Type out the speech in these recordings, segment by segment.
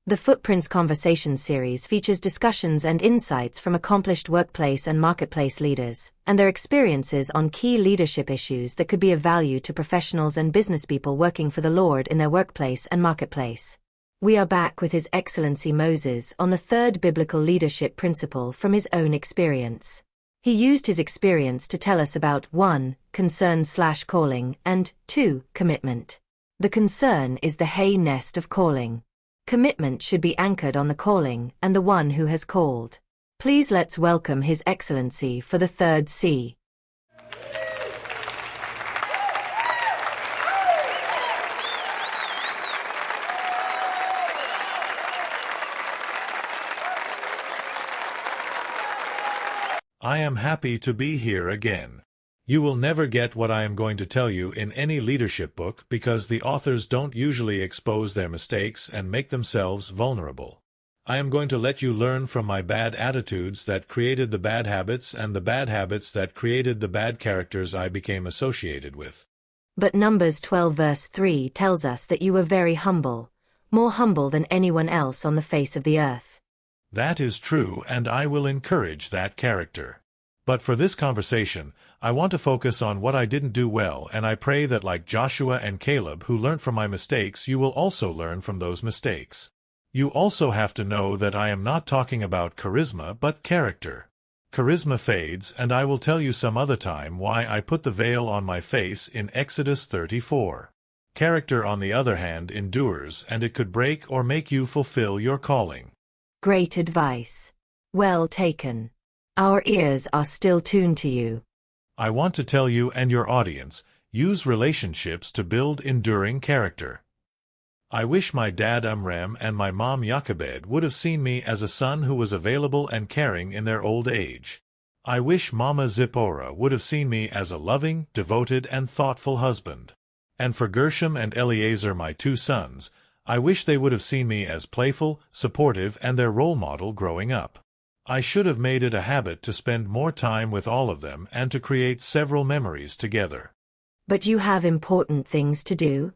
The Footprints Conversation series features discussions and insights from accomplished workplace and marketplace leaders, and their experiences on key leadership issues that could be of value to professionals and businesspeople working for the Lord in their workplace and marketplace. We are back with His Excellency Moses on the third biblical leadership principle from his own experience. He used his experience to tell us about 1. Concern/calling, and 2. Commitment. The concern is the hay nest of calling. Commitment should be anchored on the calling and the one who has called. Please let's welcome His Excellency for the third C. I am happy to be here again. You will never get what I am going to tell you in any leadership book because the authors don't usually expose their mistakes and make themselves vulnerable. I am going to let you learn from my bad attitudes that created the bad habits and the bad habits that created the bad characters I became associated with. But Numbers 12 verse 3 tells us that you were very humble, more humble than anyone else on the face of the earth. That is true, and I will encourage that character. But for this conversation, I want to focus on what I didn't do well, and I pray that like Joshua and Caleb who learned from my mistakes, you will also learn from those mistakes. You also have to know that I am not talking about charisma but character. Charisma fades, and I will tell you some other time why I put the veil on my face in Exodus 34. Character, on the other hand, endures, and it could break or make you fulfill your calling. Great advice. Well taken. Our ears are still tuned to you. I want to tell you and your audience, use relationships to build enduring character. I wish my dad Amram and my mom Jochebed would have seen me as a son who was available and caring in their old age. I wish Mama Zipporah would have seen me as a loving, devoted, and thoughtful husband. And for Gershom and Eliezer, my 2 sons, I wish they would have seen me as playful, supportive, and their role model growing up. I should have made it a habit to spend more time with all of them and to create several memories together. But you have important things to do?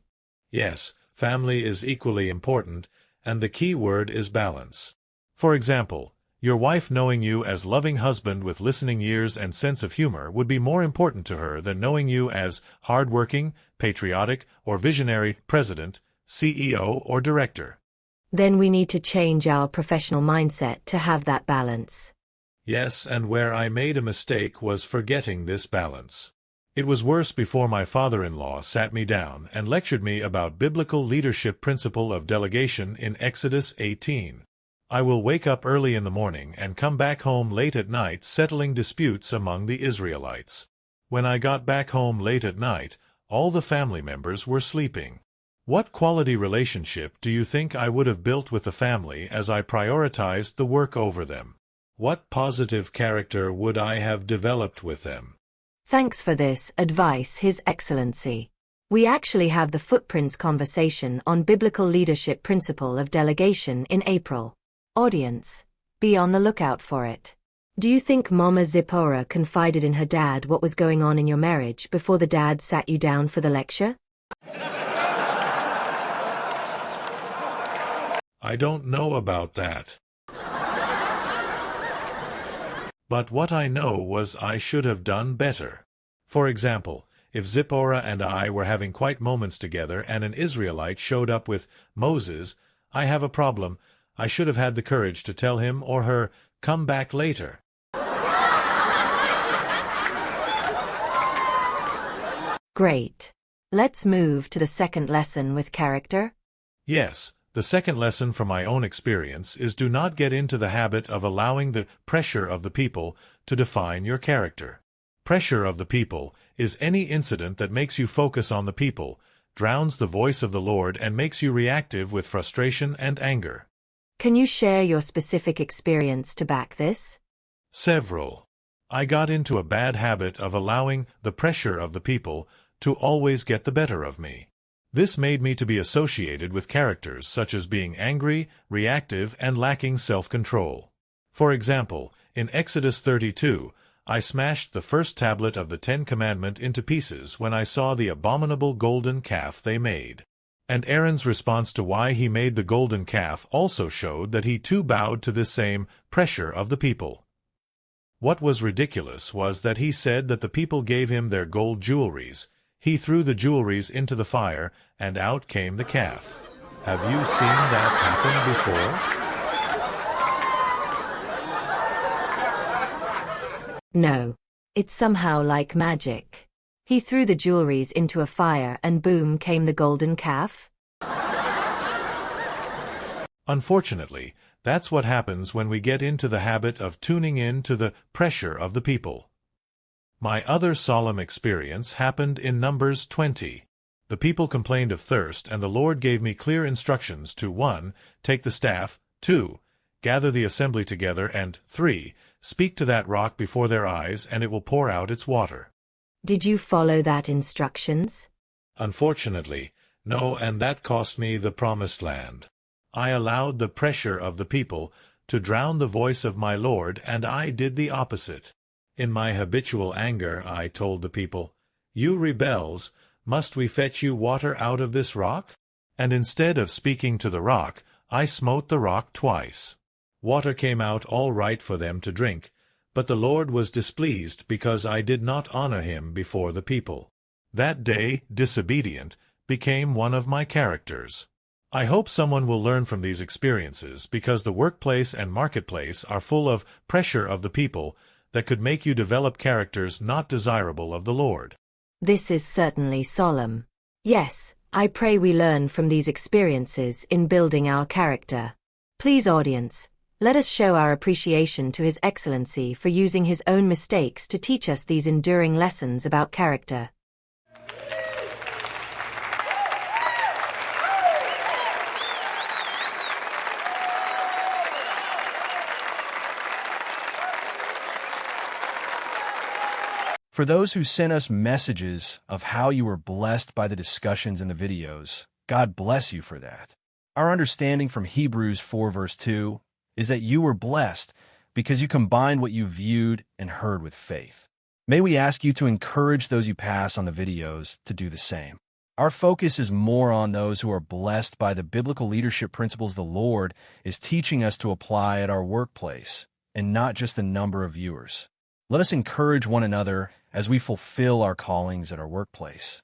Yes, family is equally important, and the key word is balance. For example, your wife knowing you as loving husband with listening ears and sense of humor would be more important to her than knowing you as hardworking, patriotic, or visionary president, CEO, or director. Then we need to change our professional mindset to have that balance. Yes, and where I made a mistake was forgetting this balance. It was worse before my father-in-law sat me down and lectured me about biblical leadership principle of delegation in Exodus 18. I will wake up early in the morning and come back home late at night settling disputes among the Israelites. When I got back home late at night, all the family members were sleeping. What quality relationship do you think I would have built with the family as I prioritized the work over them? What positive character would I have developed with them? Thanks for this advice, His Excellency. We actually have the Footprints Conversation on biblical leadership principle of delegation in April. Audience, be on the lookout for it. Do you think Mama Zipporah confided in her dad what was going on in your marriage before the dad sat you down for the lecture? I don't know about that. But what I know was I should have done better. For example, if Zipporah and I were having quiet moments together and an Israelite showed up with, "Moses, I have a problem," I should have had the courage to tell him or her, "Come back later." Great. Let's move to the second lesson with character. Yes. The second lesson from my own experience is do not get into the habit of allowing the pressure of the people to define your character. Pressure of the people is any incident that makes you focus on the people, drowns the voice of the Lord, and makes you reactive with frustration and anger. Can you share your specific experience to back this? Several. I got into a bad habit of allowing the pressure of the people to always get the better of me. This made me to be associated with characters such as being angry, reactive, and lacking self-control. For example, in Exodus 32, I smashed the first tablet of the 10 Commandments into pieces when I saw the abominable golden calf they made. And Aaron's response to why he made the golden calf also showed that he too bowed to this same pressure of the people. What was ridiculous was that he said that the people gave him their gold jewelries. He threw the jewelries into the fire, and out came the calf. Have you seen that happen before? No. It's somehow like magic. He threw the jewelries into a fire and boom came the golden calf? Unfortunately, that's what happens when we get into the habit of tuning in to the pressure of the people. My other solemn experience happened in Numbers 20. The people complained of thirst, and the Lord gave me clear instructions to 1. Take the staff, 2. Gather the assembly together, and 3. Speak to that rock before their eyes, and it will pour out its water. Did you follow that instructions? Unfortunately, no, and that cost me the promised land. I allowed the pressure of the people to drown the voice of my Lord, and I did the opposite. In my habitual anger, I told the people, "You rebels, must we fetch you water out of this rock?" And instead of speaking to the rock, I smote the rock twice. Water came out all right for them to drink, but the Lord was displeased because I did not honor him before the people. That day, disobedient became one of my characters. I hope someone will learn from these experiences, because the workplace and marketplace are full of pressure of the people that could make you develop characters not desirable of the Lord. This is certainly solemn. Yes, I pray we learn from these experiences in building our character. Please, audience, let us show our appreciation to His Excellency for using his own mistakes to teach us these enduring lessons about character. For those who sent us messages of how you were blessed by the discussions in the videos, God bless you for that. Our understanding from Hebrews 4 verse 2 is that you were blessed because you combined what you viewed and heard with faith. May we ask you to encourage those you pass on the videos to do the same. Our focus is more on those who are blessed by the biblical leadership principles the Lord is teaching us to apply at our workplace, and not just the number of viewers. Let us encourage one another as we fulfill our callings at our workplace.